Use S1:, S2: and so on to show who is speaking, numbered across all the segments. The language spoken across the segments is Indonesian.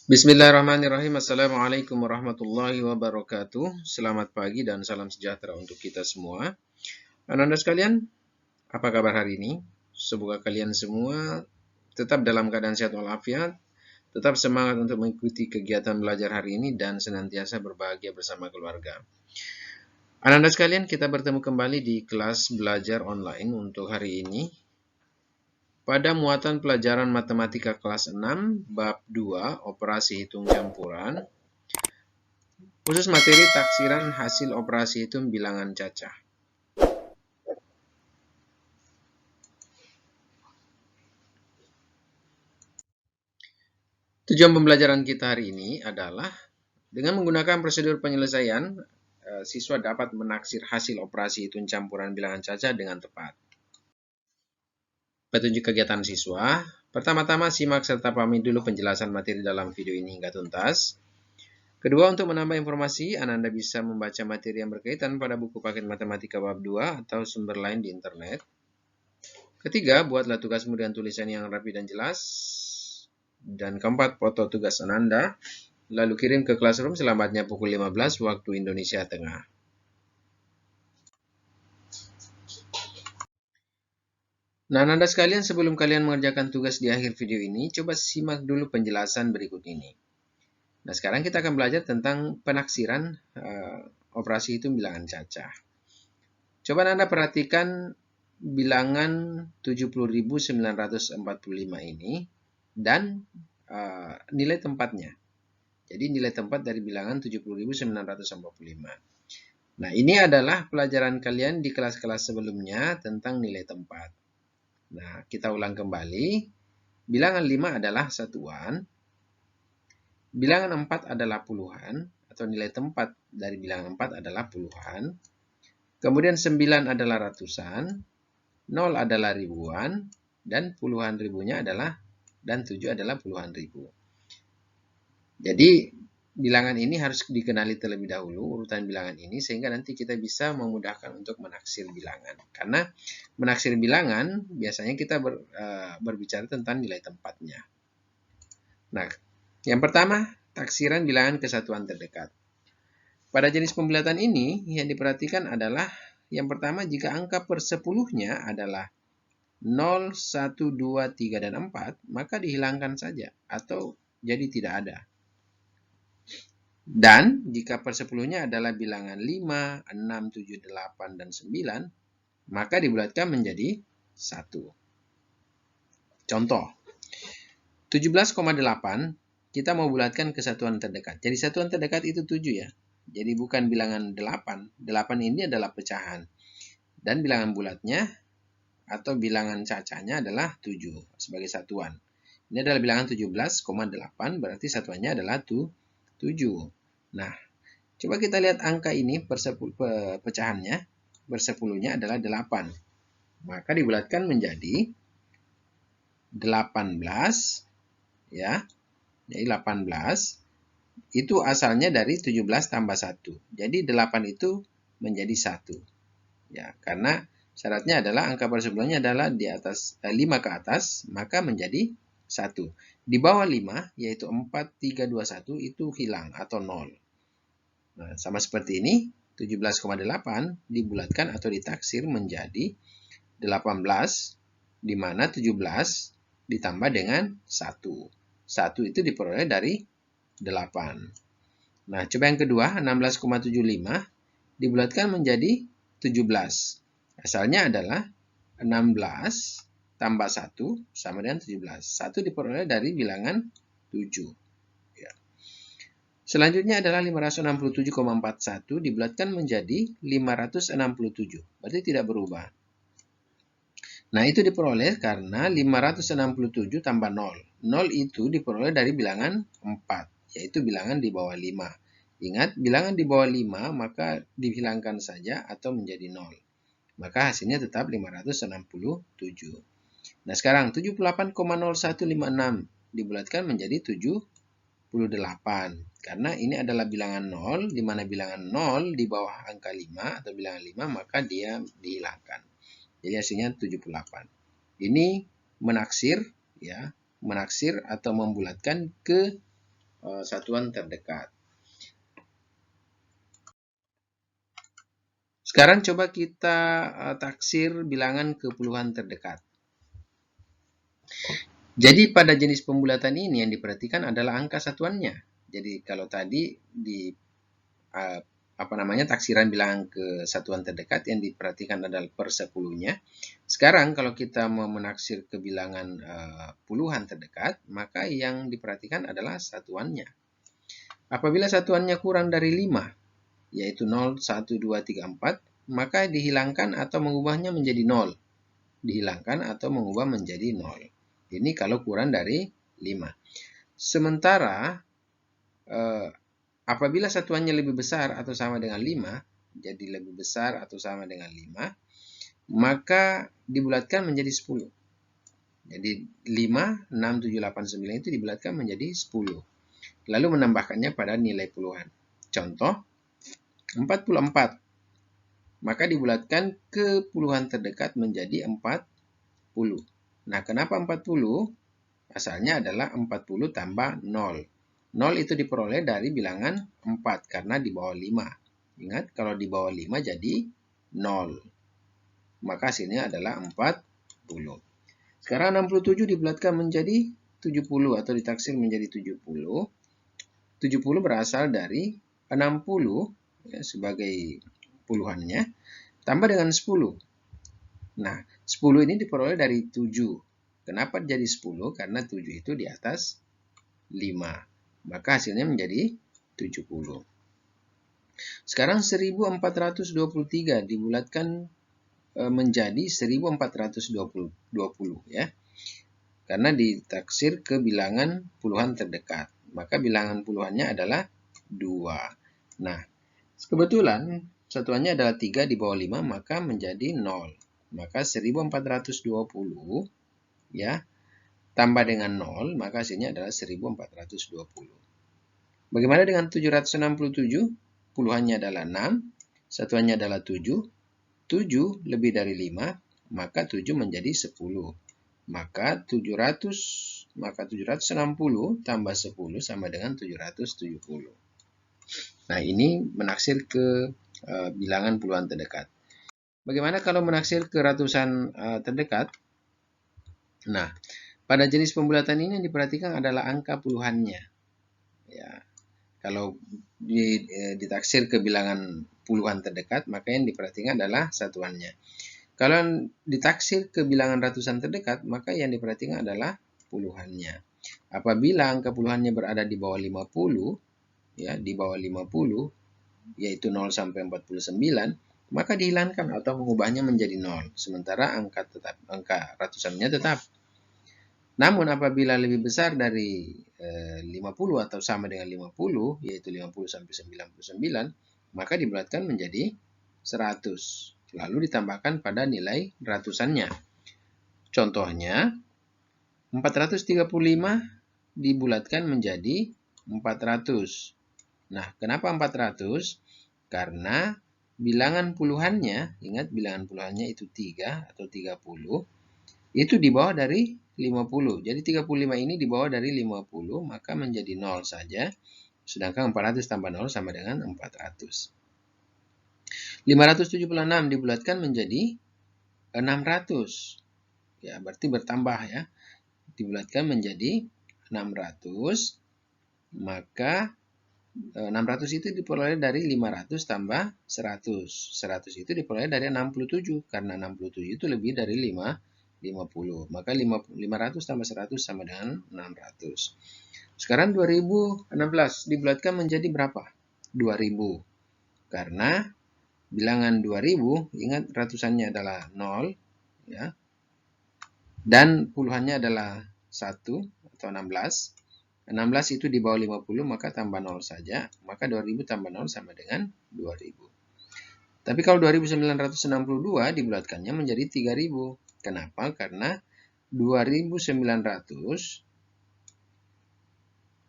S1: Bismillahirrahmanirrahim. Assalamualaikum warahmatullahi wabarakatuh. Selamat pagi dan salam sejahtera untuk kita semua. Anak-anak sekalian, apa kabar hari ini? Semoga kalian semua tetap dalam keadaan sehat walafiat, tetap semangat untuk mengikuti kegiatan belajar hari ini dan senantiasa berbahagia bersama keluarga. Anak-anak sekalian, kita bertemu kembali di kelas belajar online untuk hari ini. Pada muatan pelajaran matematika kelas 6, bab 2, operasi hitung campuran, khusus materi taksiran hasil operasi hitung bilangan cacah. Tujuan pembelajaran kita hari ini adalah dengan menggunakan prosedur penyelesaian, siswa dapat menaksir hasil operasi hitung campuran bilangan cacah dengan tepat. Petunjuk kegiatan siswa, pertama-tama simak serta pahami dulu penjelasan materi dalam video ini hingga tuntas. Kedua, untuk menambah informasi, Anda bisa membaca materi yang berkaitan pada buku paket matematika bab 2 atau sumber lain di internet. Ketiga, buatlah tugasmu dengan tulisan yang rapi dan jelas. Dan keempat, foto tugas Anda, lalu kirim ke Classroom selambatnya pukul 15 waktu Indonesia Tengah. Nah, Anda sekalian, sebelum kalian mengerjakan tugas di akhir video ini, coba simak dulu penjelasan berikut ini. Nah, sekarang kita akan belajar tentang penaksiran operasi hitung bilangan cacah. Coba Anda perhatikan bilangan 70.945 ini dan nilai tempatnya. Jadi nilai tempat dari bilangan 70.945. Nah, ini adalah pelajaran kalian di kelas-kelas sebelumnya tentang nilai tempat. Nah, kita ulang kembali. Bilangan 5 adalah satuan. Bilangan 4 adalah puluhan, atau nilai tempat dari bilangan 4 adalah puluhan. Kemudian 9 adalah ratusan, 0 adalah ribuan, dan puluhan ribunya adalah, dan 7 adalah puluhan ribu. Jadi, bilangan ini harus dikenali terlebih dahulu, urutan bilangan ini, sehingga nanti kita bisa memudahkan untuk menaksir bilangan. Karena menaksir bilangan, biasanya kita berbicara tentang nilai tempatnya. Nah, yang pertama, taksiran bilangan kesatuan terdekat. Pada jenis pembulatan ini, yang diperhatikan adalah, yang pertama, jika angka per 10-nya adalah 0, 1, 2, 3, dan 4, maka dihilangkan saja, atau jadi tidak ada. Dan jika per 10-nya adalah bilangan 5, 6, 7, 8, dan 9, maka dibulatkan menjadi 1. Contoh, 17,8 kita mau bulatkan ke satuan terdekat. Jadi satuan terdekat itu 7 ya. Jadi bukan bilangan 8. 8 ini adalah pecahan. Dan bilangan bulatnya atau bilangan cacahnya adalah 7 sebagai satuan. Ini adalah bilangan 17,8, berarti satuannya adalah 7. Nah, coba kita lihat angka ini pecahannya, per 10-nya adalah 8. Maka dibulatkan menjadi 18, ya. Jadi 18 itu asalnya dari 17 tambah 1. Jadi 8 itu menjadi 1. Ya, karena syaratnya adalah angka per 10-nya adalah di atas 5 ke atas, maka menjadi 1. Di bawah 5, yaitu 4, 3, 2, 1, itu hilang atau 0. Nah, sama seperti ini, 17,8 dibulatkan atau ditaksir menjadi 18, di mana 17 ditambah dengan 1. 1 itu diperoleh dari 8. Nah, coba yang kedua, 16,75 dibulatkan menjadi 17. Asalnya adalah 16 tambah 1 sama dengan 17. 1 diperoleh dari bilangan 7. Ya. Selanjutnya adalah 567,41 dibulatkan menjadi 567. Berarti tidak berubah. Nah, itu diperoleh karena 567 tambah 0. 0 itu diperoleh dari bilangan 4, yaitu bilangan di bawah 5. Ingat, bilangan di bawah 5 maka dihilangkan saja atau menjadi 0. Maka hasilnya tetap 567. Nah, sekarang 78,0156 dibulatkan menjadi 78. Karena ini adalah bilangan 0, di mana bilangan 0 di bawah angka 5 atau bilangan 5, maka dia dihilangkan. Jadi hasilnya 78. Ini menaksir, ya, menaksir atau membulatkan ke satuan terdekat. Sekarang coba kita taksir bilangan ke puluhan terdekat. Jadi pada jenis pembulatan ini yang diperhatikan adalah angka satuannya. Jadi kalau tadi di taksiran bilangan ke satuan terdekat yang diperhatikan adalah per 10-nya. Sekarang kalau kita mau menaksir ke bilangan puluhan terdekat, maka yang diperhatikan adalah satuannya. Apabila satuannya kurang dari 5, yaitu 0, 1, 2, 3, 4, maka dihilangkan atau mengubahnya menjadi 0. Dihilangkan atau mengubah menjadi 0. Ini kalau kurang dari 5. Sementara apabila satuannya lebih besar atau sama dengan 5, jadi lebih besar atau sama dengan 5, maka dibulatkan menjadi 10. Jadi 5, 6, 7, 8, 9 itu dibulatkan menjadi 10. Lalu menambahkannya pada nilai puluhan. Contoh, 44. Maka dibulatkan ke puluhan terdekat menjadi 40. Nah, kenapa 40? Asalnya adalah 40 tambah 0. 0 itu diperoleh dari bilangan 4 karena di bawah 5. Ingat, kalau di bawah 5 jadi 0. Maka hasilnya adalah 40. Sekarang 67 dibulatkan menjadi 70 atau ditaksir menjadi 70. 70 berasal dari 60 ya, sebagai puluhannya, tambah dengan 10. Nah, 10 ini diperoleh dari 7. Kenapa jadi 10? Karena 7 itu di atas 5. Maka hasilnya menjadi 70. Sekarang 1423 dibulatkan menjadi 1420 ya. Karena ditaksir ke bilangan puluhan terdekat. Maka bilangan puluhannya adalah 2. Nah, kebetulan satuannya adalah 3 di bawah 5, maka menjadi 0. Maka 1420 ya tambah dengan 0, maka hasilnya adalah 1420. Bagaimana dengan 767? Puluhannya adalah 6, satuannya adalah 7. 7 lebih dari 5, maka 7 menjadi 10. Maka 760 tambah 10 sama dengan 770. Nah, ini menaksir ke bilangan puluhan terdekat. Bagaimana kalau menaksir ke ratusan terdekat? Nah, pada jenis pembulatan ini yang diperhatikan adalah angka puluhannya. Ya, kalau ditaksir ke bilangan puluhan terdekat, maka yang diperhatikan adalah satuannya. Kalau ditaksir ke bilangan ratusan terdekat, maka yang diperhatikan adalah puluhannya. Apabila angka puluhannya berada di bawah 50, ya, di bawah 50, yaitu 0 sampai 49, maka dihilangkan atau mengubahnya menjadi 0. Sementara angka ratusannya tetap. Namun apabila lebih besar dari 50 atau sama dengan 50, yaitu 50 sampai 99, maka dibulatkan menjadi 100. Lalu ditambahkan pada nilai ratusannya. Contohnya, 435 dibulatkan menjadi 400. Nah, kenapa 400? Karena bilangan puluhannya, ingat bilangan puluhannya itu 3 atau 30, itu di bawah dari 50. Jadi 35 ini di bawah dari 50, maka menjadi 0 saja. Sedangkan 400 tambah 0 sama dengan 400. 576 dibulatkan menjadi 600. Ya, berarti bertambah ya. Dibulatkan menjadi 600, maka 600 itu diperoleh dari 500 tambah 100. 100 itu diperoleh dari 67, karena 67 itu lebih dari 50. Maka 500 tambah 100 sama dengan 600. Sekarang 2016 dibulatkan menjadi berapa? 2000. Karena bilangan 2000, ingat ratusannya adalah 0, ya, dan puluhannya adalah 1 atau 16. 16 itu di bawah 50, maka tambah 0 saja. Maka 2000 tambah 0 sama dengan 2000. Tapi kalau 2962 dibulatkannya menjadi 3000. Kenapa? Karena 2900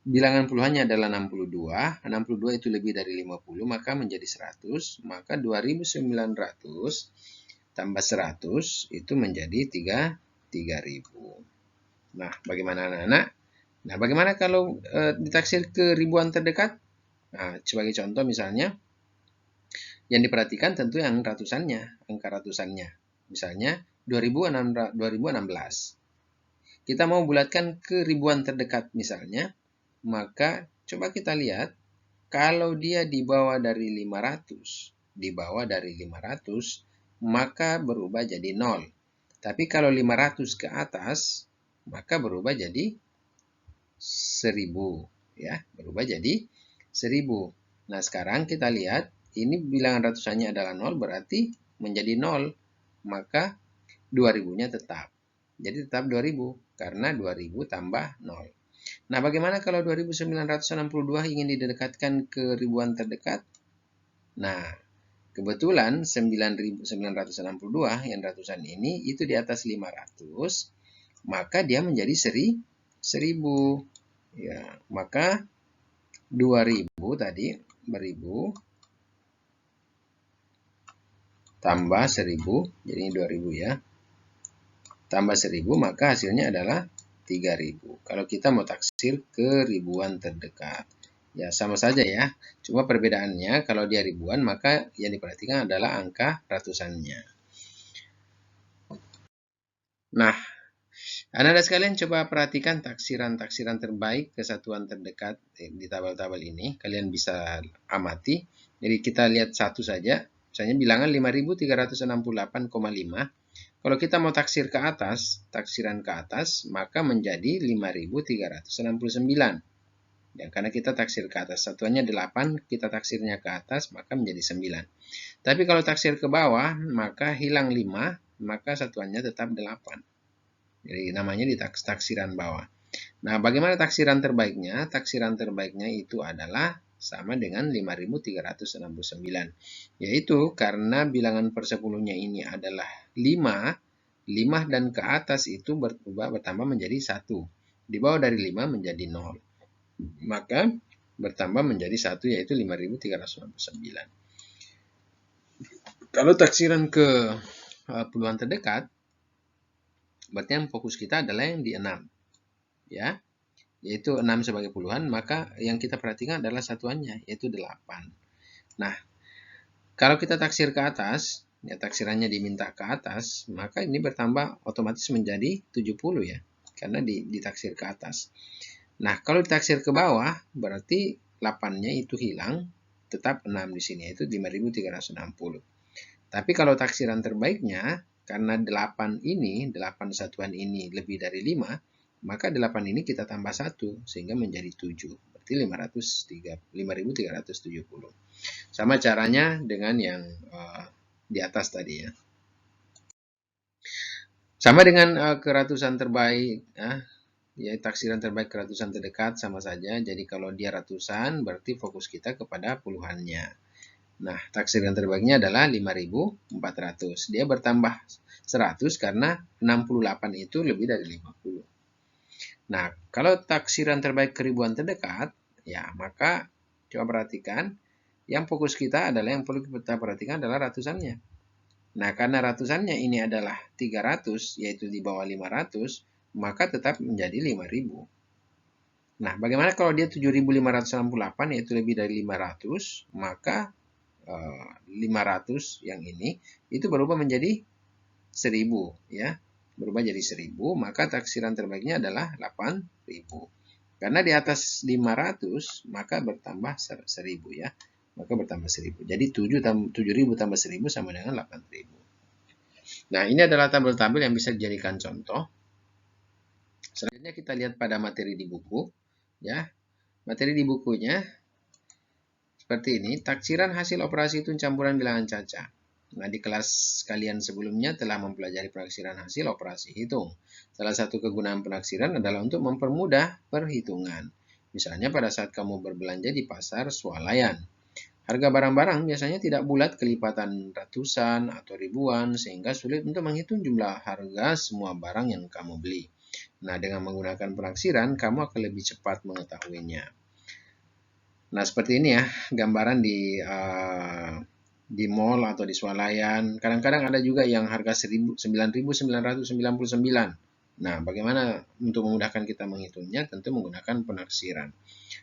S1: bilangan puluhannya adalah 62. 62 itu lebih dari 50, maka menjadi 100. Maka 2900 tambah 100 itu menjadi 3000. Nah, bagaimana anak-anak? Nah, bagaimana kalau ditaksir ke ribuan terdekat? Nah, sebagai contoh misalnya, yang diperhatikan tentu yang ratusannya, angka ratusannya. Misalnya 2016. Kita mau bulatkan ke ribuan terdekat misalnya, maka coba kita lihat kalau dia di bawah dari 500, maka berubah jadi 0. Tapi kalau 500 ke atas, maka berubah jadi 1000, ya, berubah jadi 1000. Nah, sekarang kita lihat ini bilangan ratusannya adalah 0, berarti menjadi 0, maka 2000-nya tetap. Jadi tetap 2000 karena 2000 tambah 0. Nah, bagaimana kalau 2962 ingin didekatkan ke ribuan terdekat? Nah, kebetulan 9962 yang ratusan ini itu di atas 500, maka dia menjadi 1000. Ya, maka 2000 tadi, beribu tambah 1000, jadi ini 2000 ya. Tambah 1000, maka hasilnya adalah 3000. Kalau kita mau taksir ke ribuan terdekat. Ya, sama saja ya. Cuma perbedaannya kalau dia ribuan, maka yang diperhatikan adalah angka ratusannya. Nah, Anda sekalian coba perhatikan taksiran-taksiran terbaik ke satuan terdekat di tabel-tabel ini. Kalian bisa amati. Jadi kita lihat satu saja. Misalnya bilangan 5368,5. Kalau kita mau taksir ke atas, taksiran ke atas, maka menjadi 5369. Ya, karena kita taksir ke atas, satuannya 8, kita taksirnya ke atas, maka menjadi 9. Tapi kalau taksir ke bawah, maka hilang 5, maka satuannya tetap 8. Jadi namanya di taksiran bawah. Nah, bagaimana taksiran terbaiknya? Taksiran terbaiknya itu adalah sama dengan 5369. Yaitu karena bilangan persepuluhnya ini adalah 5, 5 dan ke atas itu bertambah menjadi 1. Di bawah dari 5 menjadi 0. Maka bertambah menjadi 1 yaitu 5369. Kalau taksiran ke puluhan terdekat, berarti yang fokus kita adalah yang di 6. Ya, yaitu 6 sebagai puluhan, maka yang kita perhatikan adalah satuannya, yaitu 8. Nah, kalau kita taksir ke atas, ya taksirannya diminta ke atas, maka ini bertambah otomatis menjadi 70 ya, karena ditaksir ke atas. Nah, kalau ditaksir ke bawah, berarti 8-nya itu hilang, tetap 6 di sini, yaitu 5360. Tapi kalau taksiran terbaiknya, karena 8 ini, 8 satuan ini lebih dari 5, maka 8 ini kita tambah 1, sehingga menjadi 7. Berarti 5370. Sama caranya dengan yang di atas tadi ya. Sama dengan keratusan terbaik, ya taksiran terbaik keratusan terdekat sama saja. Jadi kalau dia ratusan, berarti fokus kita kepada puluhannya. Nah, taksiran terbaiknya adalah 5400. Dia bertambah 100 karena 68 itu lebih dari 50. Nah, kalau taksiran terbaik ke ribuan terdekat, ya maka coba perhatikan, yang fokus kita adalah yang perlu kita perhatikan adalah ratusannya. Nah, karena ratusannya ini adalah 300, yaitu di bawah 500, maka tetap menjadi 5000. Nah, bagaimana kalau dia 7568, yaitu lebih dari 500, maka 500 yang ini itu berubah menjadi 1000 ya, berubah jadi 1000, maka taksiran terbaiknya adalah 8000. Karena di atas 500 maka bertambah 1000 ya, maka bertambah 1000. Jadi 7000 tambah 1000 sama dengan 8000. Nah, ini adalah tabel-tabel yang bisa dijadikan contoh. Selanjutnya kita lihat pada materi di buku ya. Materi di bukunya seperti ini, taksiran hasil operasi hitung campuran bilangan caca. Nah, di kelas kalian sebelumnya telah mempelajari penaksiran hasil operasi hitung. Salah satu kegunaan penaksiran adalah untuk mempermudah perhitungan. Misalnya pada saat kamu berbelanja di pasar swalayan. Harga barang-barang biasanya tidak bulat kelipatan ratusan atau ribuan sehingga sulit untuk menghitung jumlah harga semua barang yang kamu beli. Nah, dengan menggunakan penaksiran, kamu akan lebih cepat mengetahuinya. Nah, seperti ini ya, gambaran di mall atau di swalayan. Kadang-kadang ada juga yang harga 9.999.
S2: Nah, bagaimana untuk memudahkan kita menghitungnya? Tentu menggunakan penaksiran.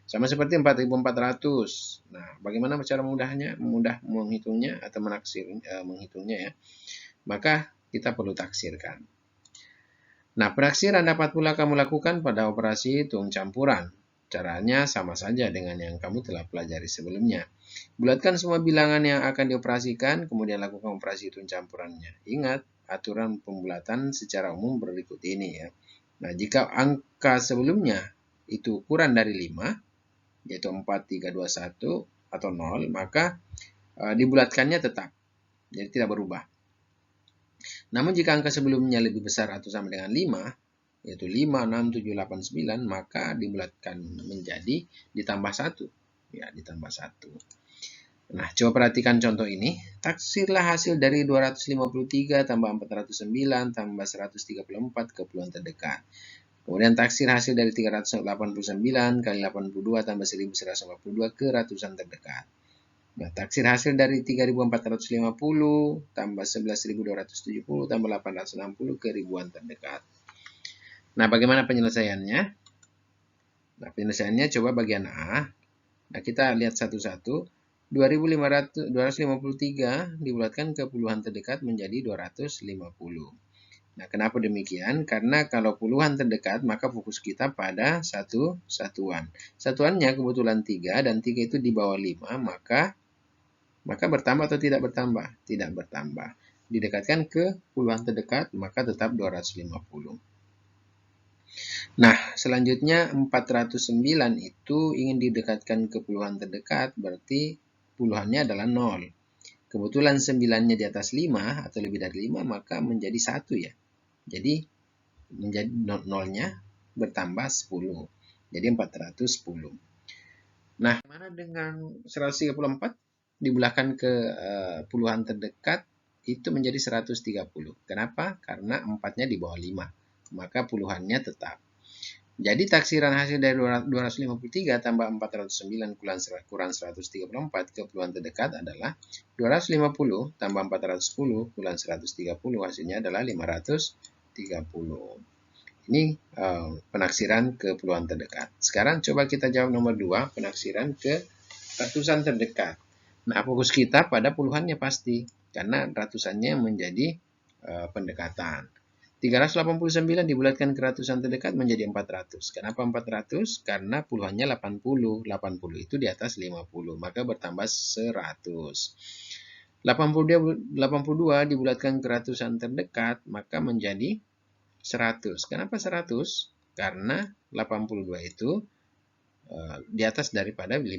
S2: Sama seperti 4.400. Nah, bagaimana cara mudah menghitungnya atau menghitungnya ya? Maka kita perlu taksirkan. Nah, penaksiran dapat pula kamu lakukan pada operasi hitung campuran. Caranya sama saja dengan yang kamu telah pelajari sebelumnya. Bulatkan semua bilangan yang akan dioperasikan, kemudian lakukan operasi hitung campurannya. Ingat, aturan pembulatan secara umum berikut ini ya. Nah, jika angka sebelumnya itu kurang dari 5, yaitu 4, 3, 2, 1, atau 0, maka dibulatkannya tetap, jadi tidak berubah. Namun jika angka sebelumnya lebih besar atau sama dengan 5, yaitu 5, 6, 7, 8, 9, maka dibulatkan menjadi ditambah 1. Ya, ditambah 1. Nah, coba perhatikan contoh ini. Taksirlah hasil dari 253 tambah 409 tambah 134 ke puluhan terdekat. Kemudian taksir hasil dari 389 kali 82 tambah 1142 ke ratusan terdekat. Nah, taksir hasil dari 3450 tambah 11270 tambah 860 ke ribuan terdekat. Nah, bagaimana penyelesaiannya? Nah, penyelesaiannya coba bagian A. Nah, kita lihat satu-satu. 253 dibulatkan ke puluhan terdekat menjadi 250. Nah, kenapa demikian? Karena kalau puluhan terdekat, maka fokus kita pada satu satuan. Satuannya kebetulan 3, dan 3 itu di bawah 5, maka bertambah atau tidak bertambah? Tidak bertambah. Didekatkan ke puluhan terdekat, maka tetap 250. Nah, selanjutnya 409 itu ingin didekatkan ke puluhan terdekat, berarti puluhannya adalah 0. Kebetulan 9-nya di atas 5 atau lebih dari 5, maka menjadi 1 ya. Jadi, menjadi 0-nya bertambah 10. Jadi 410. Nah, mana dengan 134? Dibulahkan ke puluhan terdekat, itu menjadi 130. Kenapa? Karena 4-nya di bawah 5. Maka puluhannya tetap. Jadi taksiran hasil dari 253 tambah 409 kurang 134 ke puluhan terdekat adalah 250 tambah 410 kurang 130, hasilnya adalah 530. Ini penaksiran ke puluhan terdekat. Sekarang coba kita jawab nomor 2, penaksiran ke ratusan terdekat. Nah, fokus kita pada puluhannya pasti, karena ratusannya menjadi pendekatan. 389 dibulatkan ke ratusan terdekat menjadi 400. Kenapa 400? Karena puluhannya 80. 80 itu di atas 50, maka bertambah 100. 82 dibulatkan ke ratusan terdekat, maka menjadi 100. Kenapa 100? Karena 82 itu di atas daripada 50,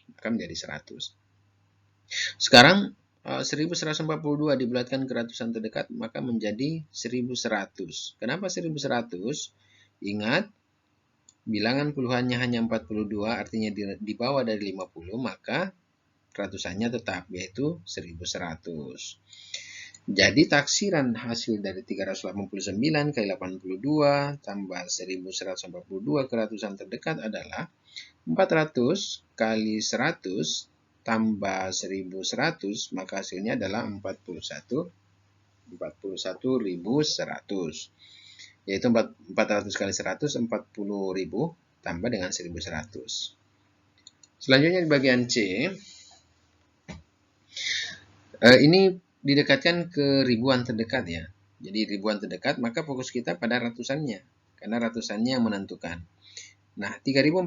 S2: maka menjadi 100. Sekarang 1142 dibulatkan ke ratusan terdekat, maka menjadi 1100. Kenapa 1100? Ingat, bilangan puluhannya hanya 42, artinya di bawah dari 50, maka ratusannya tetap, yaitu 1100. Jadi taksiran hasil dari 389 kali 82 tambah 1142 ke ratusan terdekat adalah 400 kali 100 tambah 1100, maka hasilnya adalah 41.100, yaitu 400 kali 100 40.000 tambah dengan 1100. Selanjutnya di bagian C, ini didekatkan ke ribuan terdekat ya. Jadi ribuan terdekat, maka fokus kita pada ratusannya, karena ratusannya yang menentukan. Nah, 3.450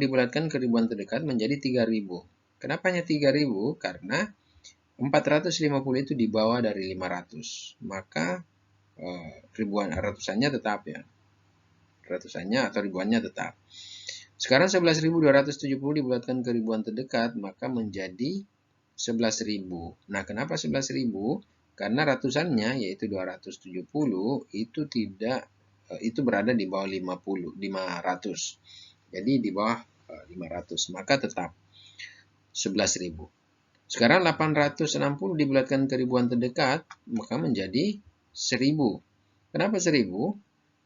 S2: dibulatkan ke ribuan terdekat menjadi 3.000. Kenapa hanya 3.000? Karena 450 itu di bawah dari 500. Maka ratusannya tetap ya. Ratusannya atau ribuannya tetap. Sekarang 11.270 dibulatkan ke ribuan terdekat, maka menjadi 11.000. Nah, kenapa 11.000? Karena ratusannya yaitu 270 itu berada di bawah 500. Jadi di bawah 500, maka tetap 11.000. Sekarang 860 dibulatkan ke ribuan terdekat, maka menjadi 1.000. Kenapa 1.000?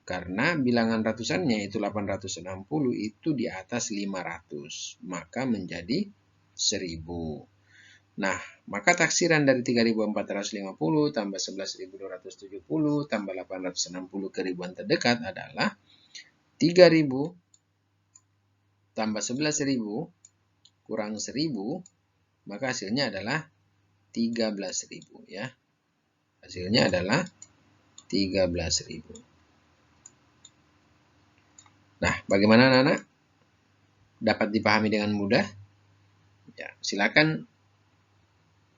S2: Karena bilangan ratusannya itu 860 itu di atas 500, maka menjadi 1.000.
S1: Nah, maka taksiran dari 3.450 tambah 11.270 tambah 860 ke ribuan terdekat adalah 3.000 tambah 11.000 kurang 1.000, maka hasilnya adalah 13.000 ya. Hasilnya adalah 13.000. Nah, bagaimana anak-anak? Dapat dipahami dengan mudah? Ya, silakan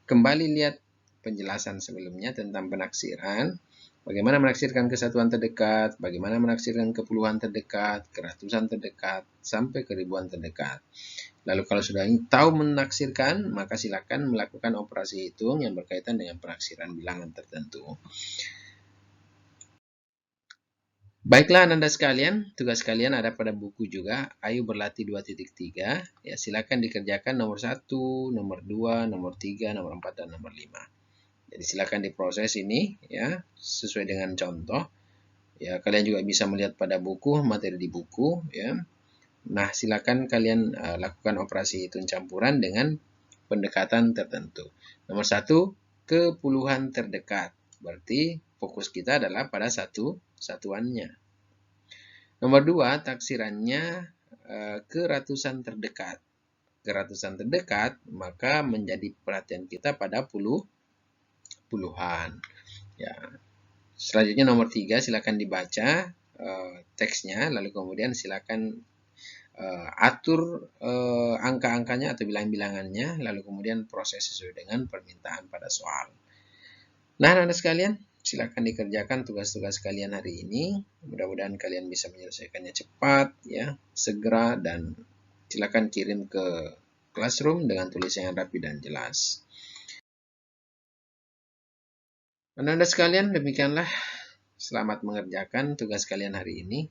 S1: kembali lihat penjelasan sebelumnya tentang penaksiran. Bagaimana menaksirkan kesatuan terdekat, bagaimana menaksirkan ke puluhan terdekat, ke ratusan terdekat, sampai ke ribuan terdekat. Lalu kalau sudah tahu menaksirkan, maka silakan melakukan operasi hitung yang berkaitan dengan penaksiran bilangan tertentu. Baiklah Anda sekalian, tugas kalian ada pada buku juga, Ayo Berlatih 2.3. Ya, silakan dikerjakan nomor 1, nomor 2, nomor 3, nomor 4, dan nomor 5. Jadi silakan diproses ini ya, sesuai dengan contoh. Ya, kalian juga bisa melihat pada buku, materi di buku ya. Nah, silakan kalian lakukan operasi hitung campuran dengan pendekatan tertentu. Nomor 1, ke puluhan terdekat. Berarti fokus kita adalah pada satuannya. Nomor 2, taksirannya ke ratusan terdekat. Ke ratusan terdekat, maka menjadi perhatian kita pada puluhan. Ya. Selanjutnya nomor 3, silakan dibaca teksnya, lalu kemudian silakan atur angka-angkanya atau bilang-bilangannya, lalu kemudian proses sesuai dengan permintaan pada soal. Nah, anak-anak sekalian, silakan dikerjakan tugas-tugas kalian hari ini. Mudah-mudahan kalian bisa menyelesaikannya cepat, ya, segera, dan silakan kirim ke Classroom dengan tulisan yang rapi dan jelas. Anak-anak sekalian, demikianlah. Selamat mengerjakan tugas kalian hari ini.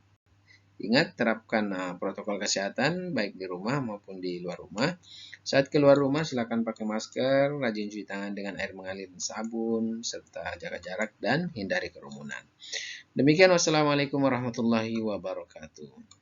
S1: Ingat, terapkan protokol kesehatan baik di rumah maupun di luar rumah. Saat keluar rumah, silakan pakai masker, rajin cuci tangan dengan air mengalir dan sabun, serta jaga jarak dan hindari kerumunan. Demikian, wassalamualaikum warahmatullahi wabarakatuh.